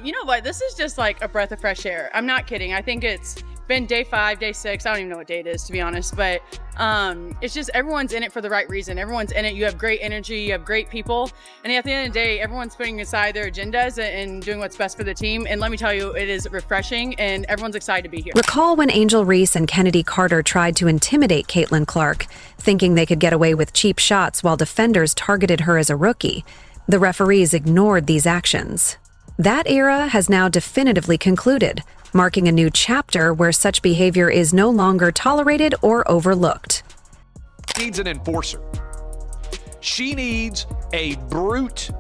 You know what? This is just like a breath of fresh air. I'm not kidding. I think it's been day 5, day 6. I don't even know what day it is, to be honest. But it's just everyone's in it for the right reason. Everyone's in it. You have great energy. You have great people. And at the end of the day, everyone's putting aside their agendas and doing what's best for the team. And let me tell you, it is refreshing and everyone's excited to be here. Recall when Angel Reese and Kennedy Carter tried to intimidate Caitlin Clark, thinking they could get away with cheap shots while defenders targeted her as a rookie. The referees ignored these actions. That era has now definitively concluded, marking a new chapter where such behavior is no longer tolerated or overlooked. Needs an enforcer. She needs a brute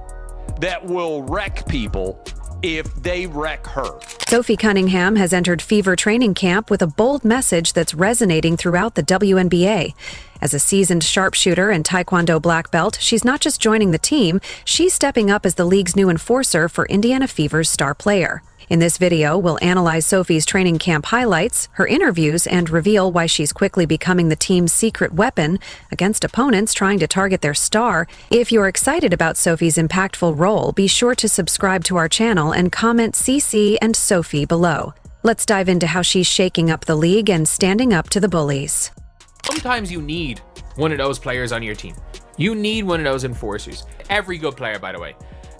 that will wreck people if they wreck her. Sophie Cunningham has entered Fever training camp with a bold message that's resonating throughout the WNBA. As a seasoned sharpshooter and Taekwondo black belt, she's not just joining the team, she's stepping up as the league's new enforcer for Indiana Fever's star player. In this video, we'll analyze Sophie's training camp highlights, her interviews, and reveal why she's quickly becoming the team's secret weapon against opponents trying to target their star. If you're excited about Sophie's impactful role, be sure to subscribe to our channel and comment CC and Sophie below. Let's dive into how she's shaking up the league and standing up to the bullies. Sometimes you need one of those players on your team. You need one of those enforcers. Every good player, by the way.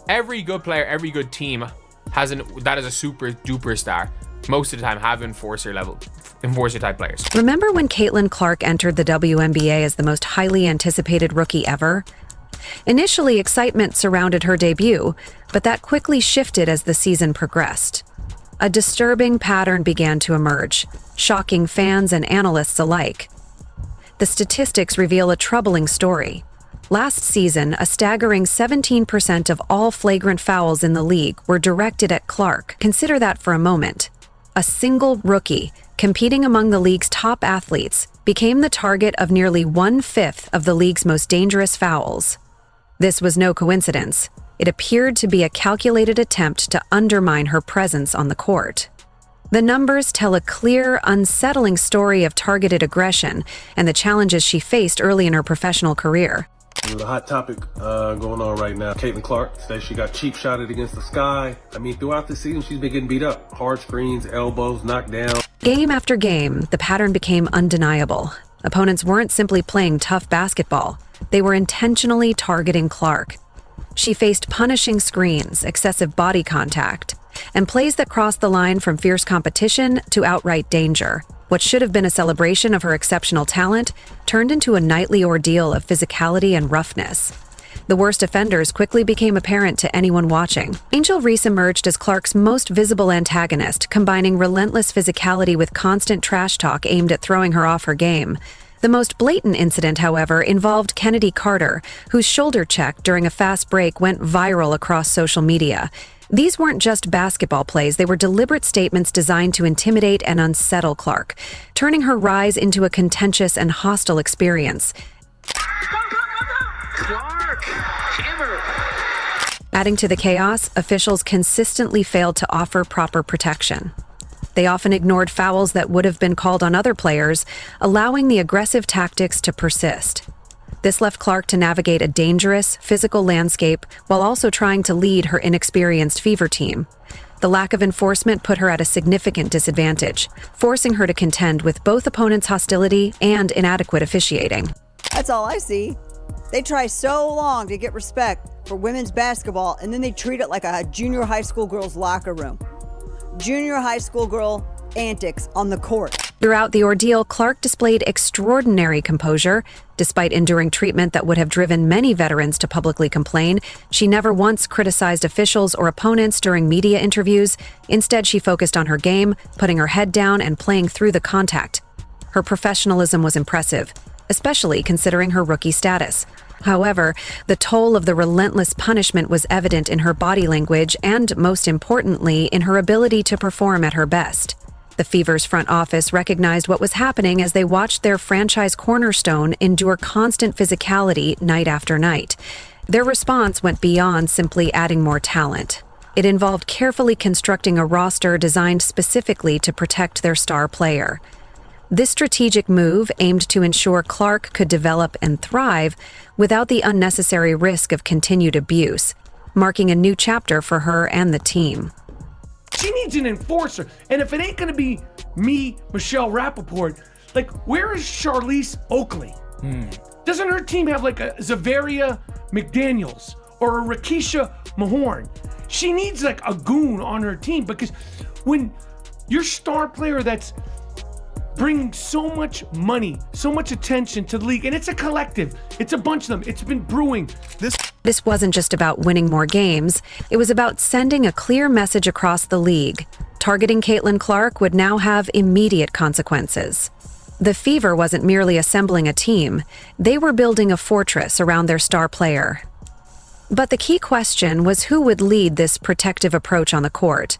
Every good player, every good team that is a super duper star. Most of the time have enforcer type players. Remember when Caitlin Clark entered the WNBA as the most highly anticipated rookie ever? Initially, excitement surrounded her debut, but that quickly shifted as the season progressed. A disturbing pattern began to emerge, shocking fans and analysts alike. The statistics reveal a troubling story. Last season, a staggering 17% of all flagrant fouls in the league were directed at Clark. Consider that for a moment. A single rookie, competing among the league's top athletes, became the target of nearly 1/5 of the league's most dangerous fouls. This was no coincidence. It appeared to be a calculated attempt to undermine her presence on the court. The numbers tell a clear, unsettling story of targeted aggression and the challenges she faced early in her professional career. The hot topic going on right now. Caitlin Clark says she got cheap shotted against the sky. I mean, throughout the season, she's been getting beat up. Hard screens, elbows, knocked down. Game after game, the pattern became undeniable. Opponents weren't simply playing tough basketball. They were intentionally targeting Clark. She faced punishing screens, excessive body contact, and plays that crossed the line from fierce competition to outright danger. What should have been a celebration of her exceptional talent turned into a nightly ordeal of physicality and roughness. The worst offenders quickly became apparent to anyone watching. Angel Reese emerged as Clark's most visible antagonist, combining relentless physicality with constant trash talk aimed at throwing her off her game. The most blatant incident, however, involved Kennedy Carter, whose shoulder check during a fast break went viral across social media. These weren't just basketball plays, they were deliberate statements designed to intimidate and unsettle Clark, turning her rise into a contentious and hostile experience. Clark, hammer. Adding to the chaos, officials consistently failed to offer proper protection. They often ignored fouls that would have been called on other players, allowing the aggressive tactics to persist. This left Clark to navigate a dangerous, physical landscape while also trying to lead her inexperienced Fever team. The lack of enforcement put her at a significant disadvantage, forcing her to contend with both opponents' hostility and inadequate officiating. That's all I see. They try so long to get respect for women's basketball, and then they treat it like a junior high school girl's locker room. Junior high school girl antics on the court. Throughout the ordeal, Clark displayed extraordinary composure. Despite enduring treatment that would have driven many veterans to publicly complain, she never once criticized officials or opponents during media interviews. Instead, she focused on her game, putting her head down and playing through the contact. Her professionalism was impressive, especially considering her rookie status. However, the toll of the relentless punishment was evident in her body language and, most importantly, in her ability to perform at her best. The Fever's front office recognized what was happening as they watched their franchise cornerstone endure constant physicality night after night. Their response went beyond simply adding more talent. It involved carefully constructing a roster designed specifically to protect their star player. This strategic move aimed to ensure Clark could develop and thrive without the unnecessary risk of continued abuse, marking a new chapter for her and the team. She needs an enforcer. And if it ain't gonna be me, Michelle Rappaport, like, where is Charlize Oakley? Doesn't her team have like a Zavaria McDaniels or a Rakisha Mahorn? She needs like a goon on her team, because when your star player that's bringing so much money, so much attention to the league, and it's a collective, it's a bunch of them, it's been brewing. This wasn't just about winning more games, it was about sending a clear message across the league. Targeting Caitlin Clark would now have immediate consequences. The Fever wasn't merely assembling a team, they were building a fortress around their star player. But the key question was who would lead this protective approach on the court.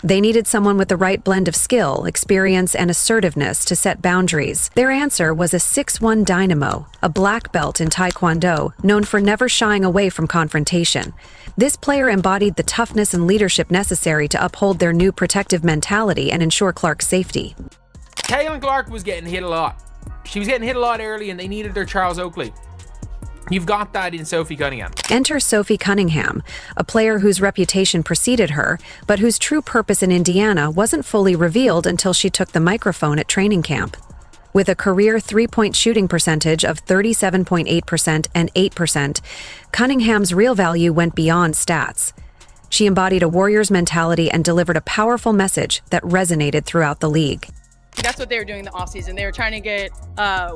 They needed someone with the right blend of skill, experience, and assertiveness to set boundaries. Their answer was a 6'1" dynamo, a black belt in Taekwondo, known for never shying away from confrontation. This player embodied the toughness and leadership necessary to uphold their new protective mentality and ensure Clark's safety. Caitlin Clark was getting hit a lot. She was getting hit a lot early, and they needed their Charles Oakley. You've got that in Sophie Cunningham. Enter Sophie Cunningham, a player whose reputation preceded her, but whose true purpose in Indiana wasn't fully revealed until she took the microphone at training camp. With a career three-point shooting percentage of 37.8% and 8%, Cunningham's real value went beyond stats. She embodied a warrior's mentality and delivered a powerful message that resonated throughout the league. That's what they were doing in the offseason. They were trying to get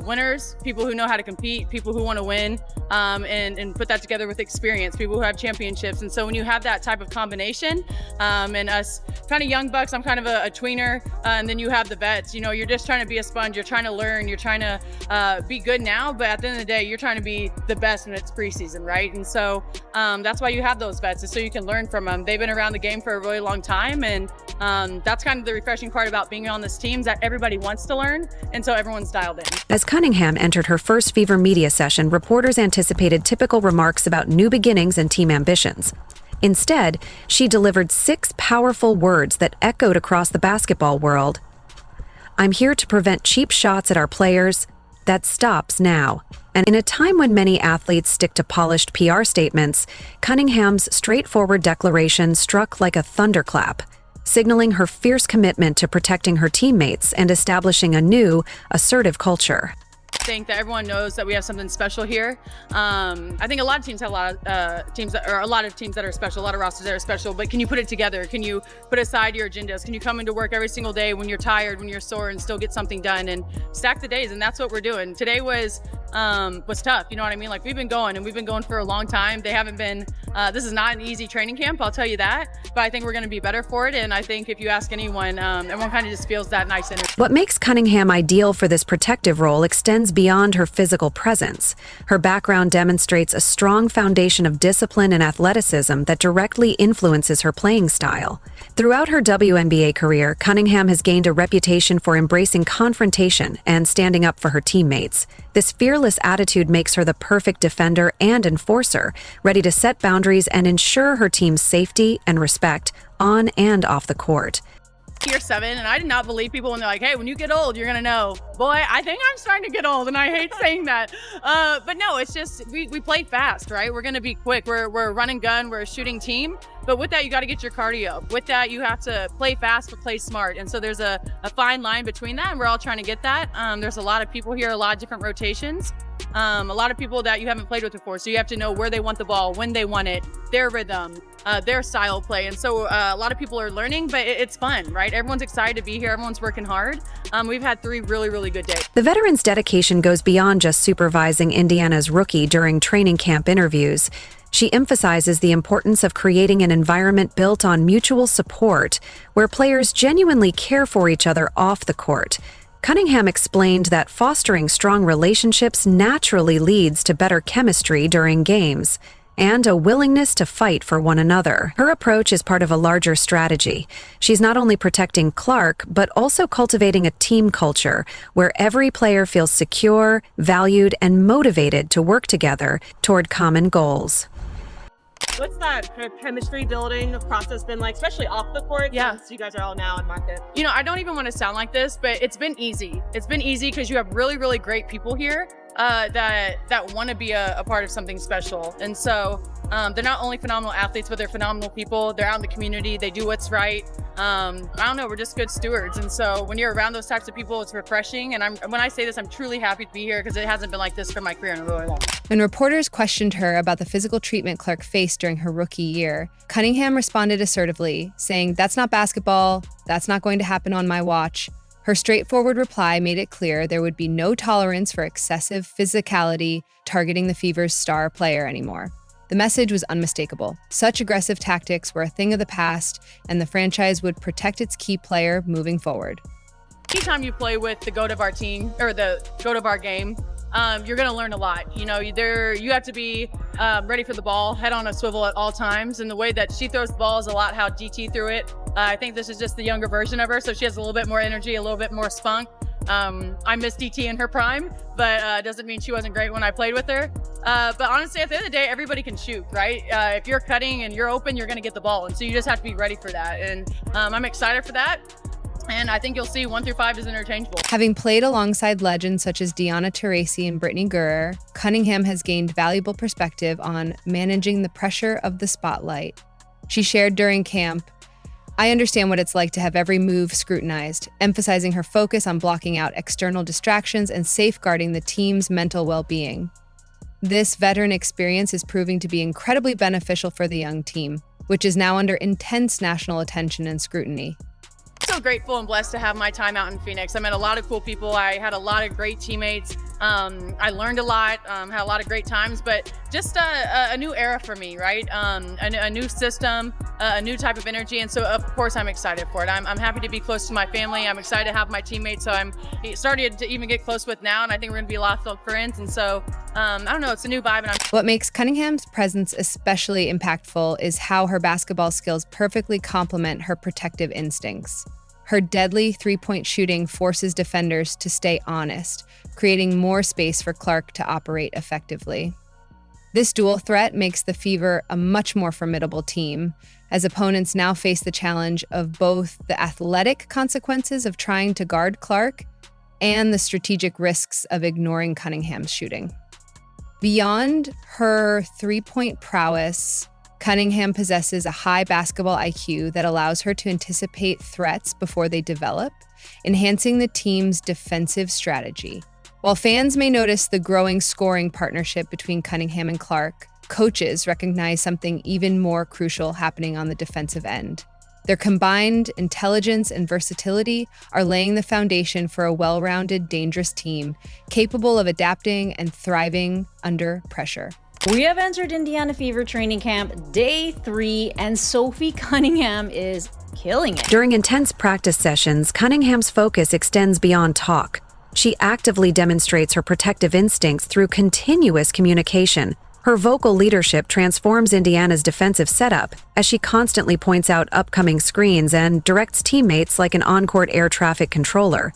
winners, people who know how to compete, people who want to win, and put that together with experience, people who have championships. And so when you have that type of combination, and us kind of young bucks, I'm kind of a tweener, and then you have the vets, you know, you're just trying to be a sponge, you're trying to learn, you're trying to be good now, but at the end of the day, you're trying to be the best when it's preseason, right? And so that's why you have those vets, is so you can learn from them. They've been around the game for a really long time, and that's kind of the refreshing part about being on this team, is that everybody wants to learn, and so everyone's dialed in. As Cunningham entered her first Fever media session, reporters anticipated typical remarks about new beginnings and team ambitions. Instead, she delivered 6 powerful words that echoed across the basketball world. "I'm here to prevent cheap shots at our players. That stops now." And in a time when many athletes stick to polished PR statements, Cunningham's straightforward declaration struck like a thunderclap, signaling her fierce commitment to protecting her teammates and establishing a new, assertive culture. I think that everyone knows that we have something special here. I think a lot of teams have a lot of teams that are special, a lot of rosters that are special, but can you put it together? Can you put aside your agendas? Can you come into work every single day when you're tired, when you're sore, and still get something done and stack the days? And that's what we're doing. Today was tough, you know what I mean? Like, we've been going for a long time. They haven't been, this is not an easy training camp, I'll tell you that, but I think we're gonna be better for it. And I think if you ask anyone, everyone kind of just feels that nice energy. What makes Cunningham ideal for this protective role extends beyond her physical presence. Her background demonstrates a strong foundation of discipline and athleticism that directly influences her playing style. Throughout her WNBA career, Cunningham has gained a reputation for embracing confrontation and standing up for her teammates. This fearless attitude makes her the perfect defender and enforcer, ready to set boundaries and ensure her team's safety and respect on and off the court. Year 7, and I did not believe people when they're like, hey, when you get old, you're gonna know. Boy, I think I'm starting to get old, and I hate saying that. But no, it's just, we play fast, right? We're gonna be quick. We're a run and gun, we're a shooting team. But with that, you gotta get your cardio up. With that, you have to play fast but play smart. And so there's a fine line between that, and we're all trying to get that. There's a lot of people here, a lot of different rotations. A lot of people that you haven't played with before, so you have to know where they want the ball, when they want it, their rhythm, their style of play. And so a lot of people are learning, but it's fun, right? Everyone's excited to be here, everyone's working hard. We've had 3 really, really good days. The veteran's dedication goes beyond just supervising Indiana's rookie during training camp interviews. She emphasizes the importance of creating an environment built on mutual support, where players genuinely care for each other off the court. Cunningham explained that fostering strong relationships naturally leads to better chemistry during games and a willingness to fight for one another. Her approach is part of a larger strategy. She's not only protecting Clark, but also cultivating a team culture where every player feels secure, valued, and motivated to work together toward common goals. What's that chemistry building process been like, especially off the court? Yeah. Since you guys are all now in market. You know, I don't even want to sound like this, but it's been easy. It's been easy because you have really, really great people here that want to be a part of something special. And so They're not only phenomenal athletes, but they're phenomenal people. They're out in the community. They do what's right. I don't know. We're just good stewards. And so when you're around those types of people, it's refreshing. And when I say this, I'm truly happy to be here because it hasn't been like this for my career in a really long time. When reporters questioned her about the physical treatment Clark faced during her rookie year, Cunningham responded assertively, saying, "That's not basketball. That's not going to happen on my watch." Her straightforward reply made it clear there would be no tolerance for excessive physicality targeting the Fever's star player anymore. The message was unmistakable. Such aggressive tactics were a thing of the past, and the franchise would protect its key player moving forward. Anytime you play with the GOAT of our team, or the GOAT of our game, you're going to learn a lot. You know, you have to be ready for the ball, head on a swivel at all times. And the way that she throws the ball is a lot how DT threw it. I think this is just the younger version of her, so she has a little bit more energy, a little bit more spunk. I miss DT in her prime, but doesn't mean she wasn't great when I played with her. But honestly, at the end of the day, everybody can shoot, right? If you're cutting and you're open, you're going to get the ball. And so you just have to be ready for that. And I'm excited for that. And I think you'll see 1 through 5 is interchangeable. Having played alongside legends such as Deanna Taurasi and Brittany Gurer, Cunningham has gained valuable perspective on managing the pressure of the spotlight. She shared during camp, "I understand what it's like to have every move scrutinized," emphasizing her focus on blocking out external distractions and safeguarding the team's mental well-being. This veteran experience is proving to be incredibly beneficial for the young team, which is now under intense national attention and scrutiny. So grateful and blessed to have my time out in Phoenix. I met a lot of cool people. I had a lot of great teammates. I learned a lot, had a lot of great times, but just a new era for me, right? A new system, a new type of energy. And so of course I'm excited for it. I'm happy to be close to my family. I'm excited to have my teammates. So I'm starting to even get close with now. And I think we're gonna be a lot of friends. And so, I don't know, it's a new vibe. And What makes Cunningham's presence especially impactful is how her basketball skills perfectly complement her protective instincts. Her deadly three-point shooting forces defenders to stay honest, creating more space for Clark to operate effectively. This dual threat makes the Fever a much more formidable team, as opponents now face the challenge of both the athletic consequences of trying to guard Clark and the strategic risks of ignoring Cunningham's shooting. Beyond her three-point prowess, Cunningham possesses a high basketball IQ that allows her to anticipate threats before they develop, enhancing the team's defensive strategy. While fans may notice the growing scoring partnership between Cunningham and Clark, coaches recognize something even more crucial happening on the defensive end. Their combined intelligence and versatility are laying the foundation for a well-rounded, dangerous team capable of adapting and thriving under pressure. We have entered Indiana Fever training camp day 3, and Sophie Cunningham is killing it. During intense practice sessions, Cunningham's focus extends beyond talk. She actively demonstrates her protective instincts through continuous communication. Her vocal leadership transforms Indiana's defensive setup as she constantly points out upcoming screens and directs teammates like an on-court air traffic controller.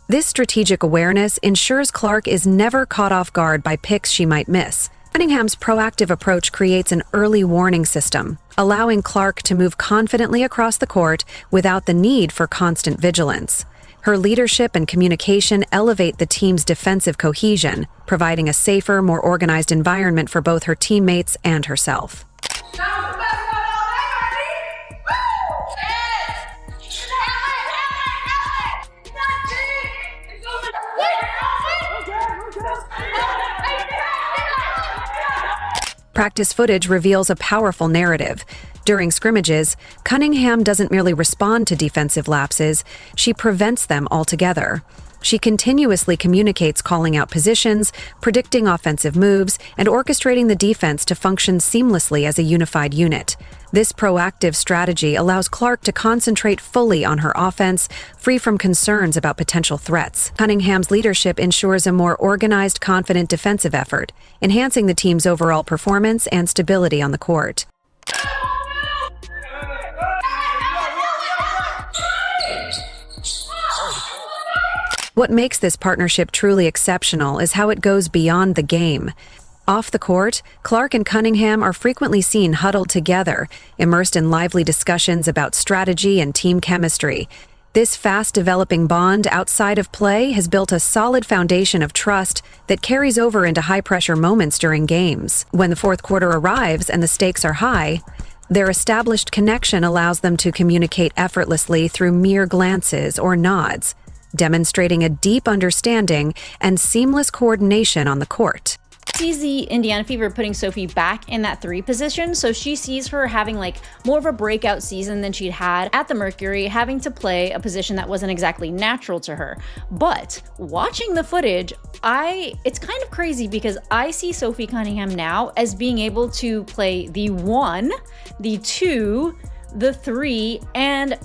This strategic awareness ensures Clark is never caught off guard by picks she might miss. Cunningham's proactive approach creates an early warning system, allowing Clark to move confidently across the court without the need for constant vigilance. Her leadership and communication elevate the team's defensive cohesion, providing a safer, more organized environment for both her teammates and herself. Practice footage reveals a powerful narrative. During scrimmages, Cunningham doesn't merely respond to defensive lapses, she prevents them altogether. She continuously communicates calling out positions, predicting offensive moves, and orchestrating the defense to function seamlessly as a unified unit. This proactive strategy allows Clark to concentrate fully on her offense, free from concerns about potential threats. Cunningham's leadership ensures a more organized, confident defensive effort, enhancing the team's overall performance and stability on the court. What makes this partnership truly exceptional is how it goes beyond the game. Off the court, Clark and Cunningham are frequently seen huddled together, immersed in lively discussions about strategy and team chemistry. This fast-developing bond outside of play has built a solid foundation of trust that carries over into high-pressure moments during games. When the fourth quarter arrives and the stakes are high, their established connection allows them to communicate effortlessly through mere glances or nods, demonstrating a deep understanding and seamless coordination on the court. Sees the Indiana Fever putting Sophie back in that 3 position, so she sees her having like more of a breakout season than she'd had at the Mercury, having to play a position that wasn't exactly natural to her. But watching the footage, it's kind of crazy because I see Sophie Cunningham now as being able to play the 1, the 2, the 3, and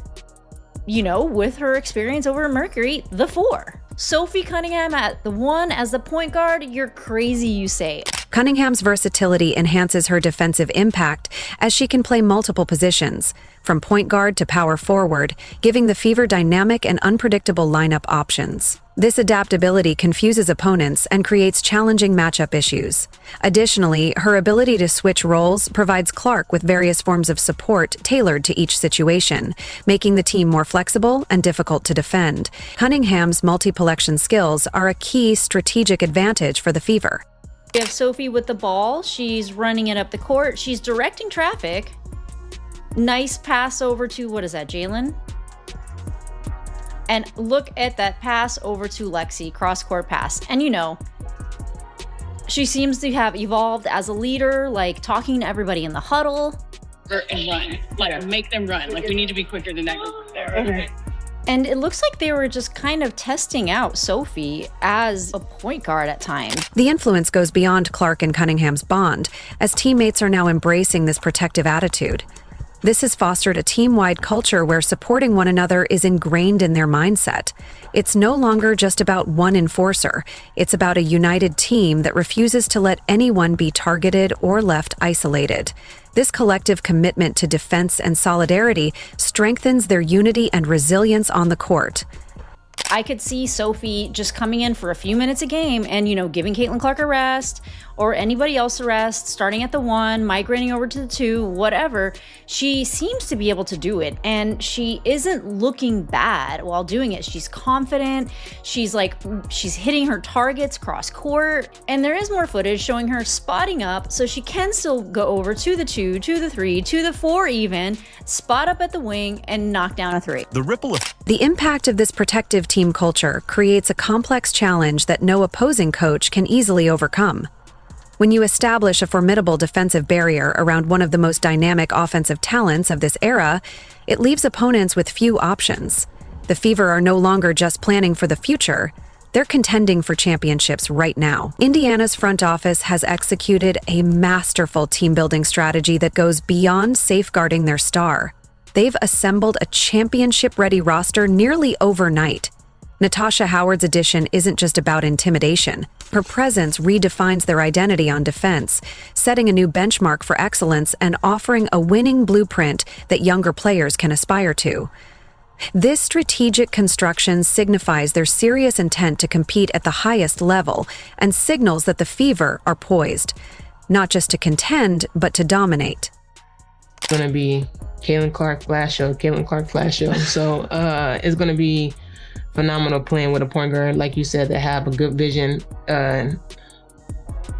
with her experience over at Mercury, the 4. Sophie Cunningham at the 1 as the point guard, you're crazy, you say. Cunningham's versatility enhances her defensive impact as she can play multiple positions, from point guard to power forward, giving the Fever dynamic and unpredictable lineup options. This adaptability confuses opponents and creates challenging matchup issues. Additionally, her ability to switch roles provides Clark with various forms of support tailored to each situation, making the team more flexible and difficult to defend. Cunningham's multi-collection skills are a key strategic advantage for the Fever. We have Sophie with the ball. She's running it up the court. She's directing traffic. Nice pass over to, Jalen? And look at that pass over to Lexi, cross-court pass. And she seems to have evolved as a leader, like talking to everybody in the huddle. And run. Like, make them run. Like, we need to be quicker than that. Okay. And it looks like they were just kind of testing out Sophie as a point guard at times. The influence goes beyond Clark and Cunningham's bond, as teammates are now embracing this protective attitude. This has fostered a team-wide culture where supporting one another is ingrained in their mindset. It's no longer just about one enforcer. It's about a united team that refuses to let anyone be targeted or left isolated. This collective commitment to defense and solidarity strengthens their unity and resilience on the court. I could see Sophie just coming in for a few minutes a game and, giving Caitlin Clark a rest or anybody else a rest, starting at the 1, migrating over to the 2, whatever. She seems to be able to do it, and she isn't looking bad while doing it. She's confident. She's hitting her targets cross court, and there is more footage showing her spotting up so she can still go over to the 2, to the 3, to the 4 even, spot up at the wing and knock down a 3. The impact of this protective team culture creates a complex challenge that no opposing coach can easily overcome. When you establish a formidable defensive barrier around one of the most dynamic offensive talents of this era, it leaves opponents with few options. The Fever are no longer just planning for the future, they're contending for championships right now. Indiana's front office has executed a masterful team-building strategy that goes beyond safeguarding their star. They've assembled a championship-ready roster nearly overnight. Natasha Howard's addition isn't just about intimidation. Her presence redefines their identity on defense, setting a new benchmark for excellence and offering a winning blueprint that younger players can aspire to. This strategic construction signifies their serious intent to compete at the highest level and signals that the Fever are poised, not just to contend, but to dominate. It's going to be Caitlin Clark flash show. So it's going to be phenomenal playing with a point guard, like you said, that have a good vision on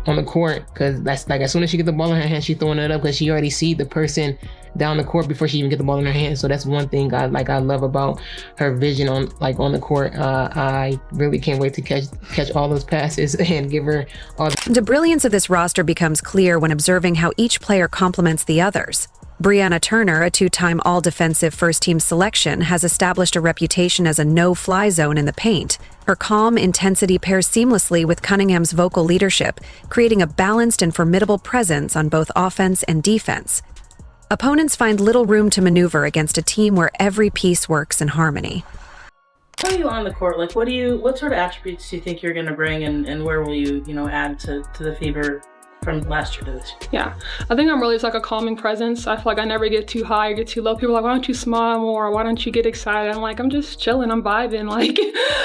the court, because that's like as soon as she gets the ball in her hand, she's throwing it up because she already see the person down the court before she even get the ball in her hand. So that's one thing I love about her vision on the court. I really can't wait to catch all those passes and give her all. The brilliance of this roster becomes clear when observing how each player complements the others. Brianna Turner, a 2-time all-defensive first-team selection, has established a reputation as a no-fly zone in the paint. Her calm intensity pairs seamlessly with Cunningham's vocal leadership, creating a balanced and formidable presence on both offense and defense. Opponents find little room to maneuver against a team where every piece works in harmony. How are you on the court? Like, what sort of attributes do you think you're going to bring, and where will you, add to the Fever from last year to this year? Yeah, I think I'm really just like a calming presence. I feel like I never get too high or get too low. People are like, why don't you smile more? Why don't you get excited? I'm like, I'm just chilling, I'm vibing. Like,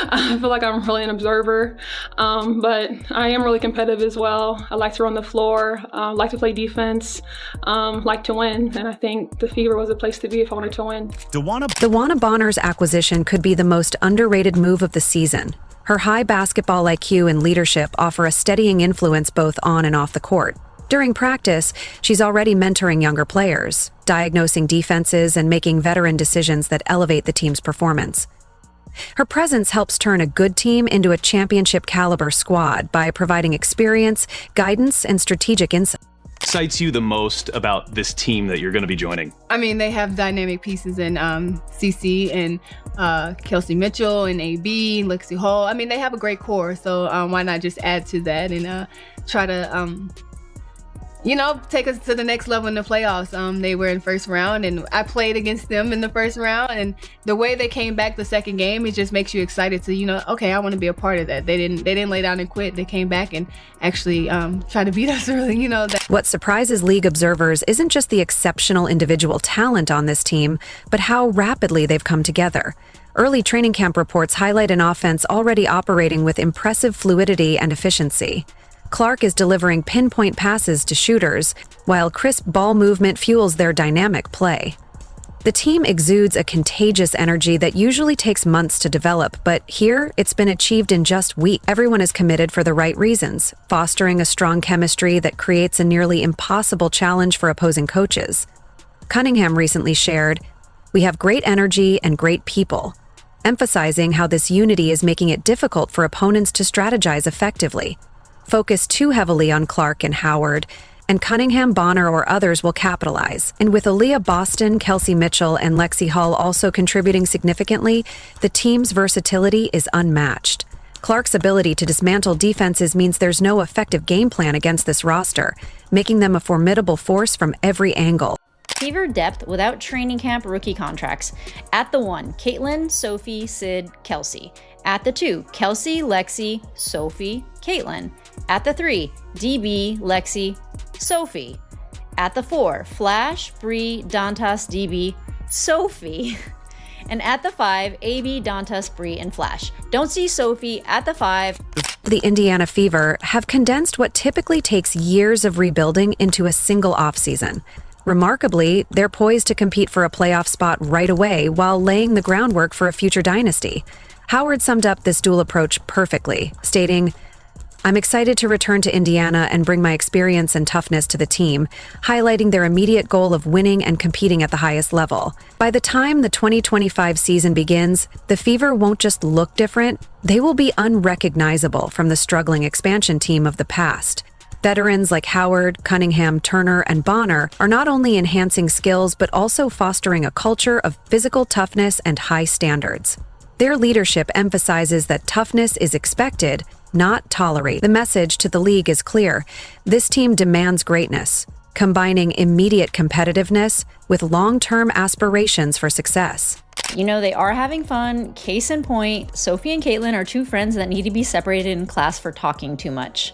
I feel like I'm really an observer, but I am really competitive as well. I like to run the floor, like to play defense, like to win. And I think the Fever was a place to be if I wanted to win. DeWanna Bonner's acquisition could be the most underrated move of the season. Her high basketball IQ and leadership offer a steadying influence both on and off the court. During practice, she's already mentoring younger players, diagnosing defenses, and making veteran decisions that elevate the team's performance. Her presence helps turn a good team into a championship-caliber squad by providing experience, guidance, and strategic insight. Excites you the most about this team that you're going to be joining? I mean, they have dynamic pieces in CC and Kelsey Mitchell and AB, Lexi Hall. I mean, they have a great core, so why not just add to that and try to, take us to the next level in the playoffs. They were in first round, and I played against them in the first round, and the way they came back the second game, it just makes you excited to, okay, I want to be a part of that. They didn't lay down and quit. They came back and actually try to beat us early, What surprises league observers isn't just the exceptional individual talent on this team, but how rapidly they've come together. Early training camp reports highlight an offense already operating with impressive fluidity and efficiency. Clark is delivering pinpoint passes to shooters, while crisp ball movement fuels their dynamic play. The team exudes a contagious energy that usually takes months to develop, but here it's been achieved in just weeks. Everyone is committed for the right reasons, fostering a strong chemistry that creates a nearly impossible challenge for opposing coaches. Cunningham recently shared, "We have great energy and great people," emphasizing how this unity is making it difficult for opponents to strategize effectively. Focus too heavily on Clark and Howard, and Cunningham, Bonner, or others will capitalize. And with Aaliyah Boston, Kelsey Mitchell, and Lexi Hall also contributing significantly, the team's versatility is unmatched. Clark's ability to dismantle defenses means there's no effective game plan against this roster, making them a formidable force from every angle. Fever depth without training camp rookie contracts. At the 1, Caitlin, Sophie, Sid, Kelsey. At the 2, Kelsey, Lexi, Sophie, Caitlin. At the 3, DB, Lexi, Sophie. At the 4, Flash, Bree, Dantas, DB, Sophie. And at the 5, AB, Dantas, Bree, and Flash. Don't see Sophie at the 5. The Indiana Fever have condensed what typically takes years of rebuilding into a single offseason. Remarkably, they're poised to compete for a playoff spot right away while laying the groundwork for a future dynasty. Howard summed up this dual approach perfectly, stating, "I'm excited to return to Indiana and bring my experience and toughness to the team, highlighting their immediate goal of winning and competing at the highest level. By the time the 2025 season begins, the Fever won't just look different, they will be unrecognizable from the struggling expansion team of the past." Veterans like Howard, Cunningham, Turner, and Bonner are not only enhancing skills but also fostering a culture of physical toughness and high standards. Their leadership emphasizes that toughness is expected, not tolerated. The message to the league is clear. This team demands greatness, combining immediate competitiveness with long-term aspirations for success. They are having fun. Case in point, Sophie and Caitlin are two friends that need to be separated in class for talking too much.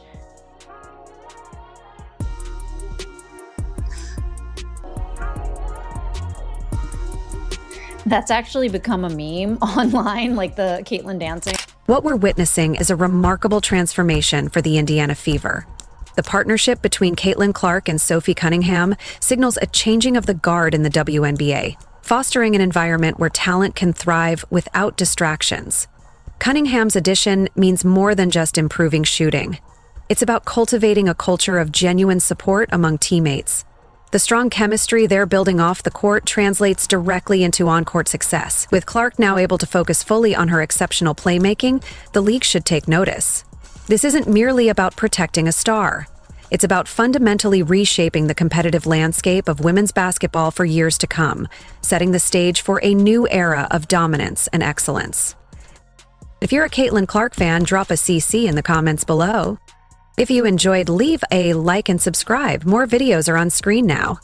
That's actually become a meme online, like the Caitlyn dancing. What we're witnessing is a remarkable transformation for the Indiana Fever. The partnership between Caitlin Clark and Sophie Cunningham signals a changing of the guard in the WNBA, fostering an environment where talent can thrive without distractions. Cunningham's addition means more than just improving shooting. It's about cultivating a culture of genuine support among teammates. The strong chemistry they're building off the court translates directly into on-court success. With Clark now able to focus fully on her exceptional playmaking, the league should take notice. This isn't merely about protecting a star. It's about fundamentally reshaping the competitive landscape of women's basketball for years to come, setting the stage for a new era of dominance and excellence. If you're a Caitlin Clark fan, drop a CC in the comments below. If you enjoyed, leave a like and subscribe. More videos are on screen now.